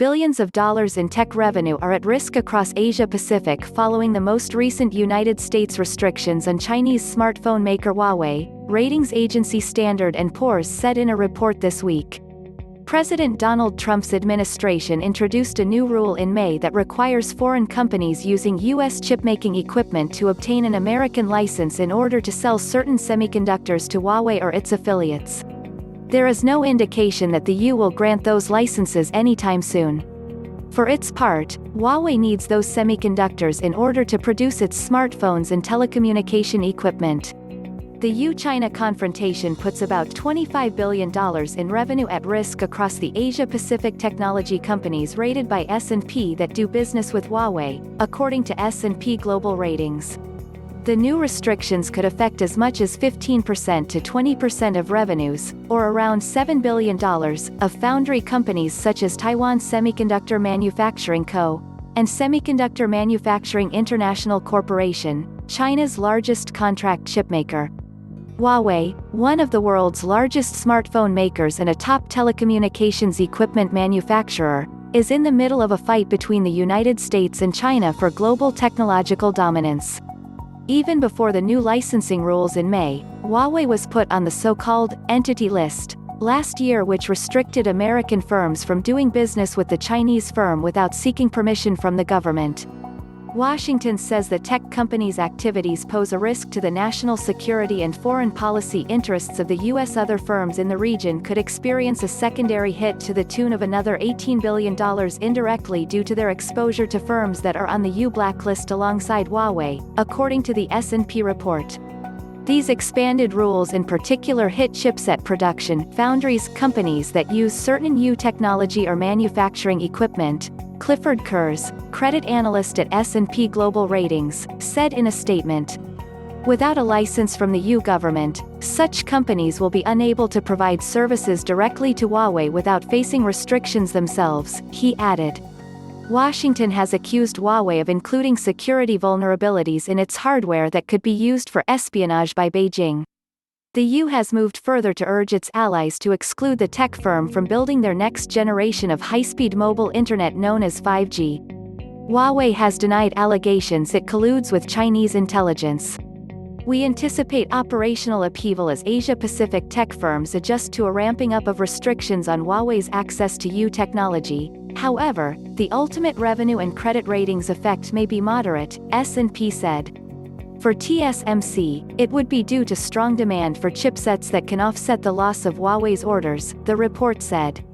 billions of dollars in tech revenue are at risk across Asia-Pacific following the most recent United States restrictions on Chinese smartphone maker Huawei, ratings agency Standard & Poor's said in a report this week. President Donald Trump's administration introduced a new rule in May that requires foreign companies using U.S. chipmaking equipment to obtain an American license in order to sell certain semiconductors to Huawei or its affiliates. There is no indication that the EU will grant those licenses anytime soon. For its part, Huawei needs those semiconductors in order to produce its smartphones and telecommunication equipment. The EU-China confrontation puts about $25 billion in revenue at risk across the Asia-Pacific technology companies rated by S&P that do business with Huawei, according to S&P Global Ratings. The new restrictions could affect as much as 15% to 20% of revenues, or around $7 billion, of foundry companies such as Taiwan Semiconductor Manufacturing Co., and Semiconductor Manufacturing International Corporation, China's largest contract chipmaker. Huawei, one of the world's largest smartphone makers and a top telecommunications equipment manufacturer, is in the middle of a fight between the United States and China for global technological dominance. Even before the new licensing rules in May, Huawei was put on the so-called Entity List last year, which restricted American firms from doing business with the Chinese firm without seeking permission from the government. Washington says the tech company's activities pose a risk to the national security and foreign policy interests of the U.S. Other firms in the region could experience a secondary hit to the tune of another $18 billion indirectly due to their exposure to firms that are on the EU blacklist alongside Huawei, according to the S&P report. These expanded rules in particular hit chipset production foundries companies that use certain EU technology or manufacturing equipment, Clifford Kurz, credit analyst at S&P Global Ratings, said in a statement. Without a license from the EU government, such companies will be unable to provide services directly to Huawei without facing restrictions themselves, he added. Washington has accused Huawei of including security vulnerabilities in its hardware that could be used for espionage by Beijing. The EU has moved further to urge its allies to exclude the tech firm from building their next generation of high-speed mobile internet known as 5G. Huawei has denied allegations it colludes with Chinese intelligence. We anticipate operational upheaval as Asia-Pacific tech firms adjust to a ramping up of restrictions on Huawei's access to EU technology. However, the ultimate revenue and credit ratings effect may be moderate, S&P said. For TSMC, it would be due to strong demand for chipsets that can offset the loss of Huawei's orders, the report said.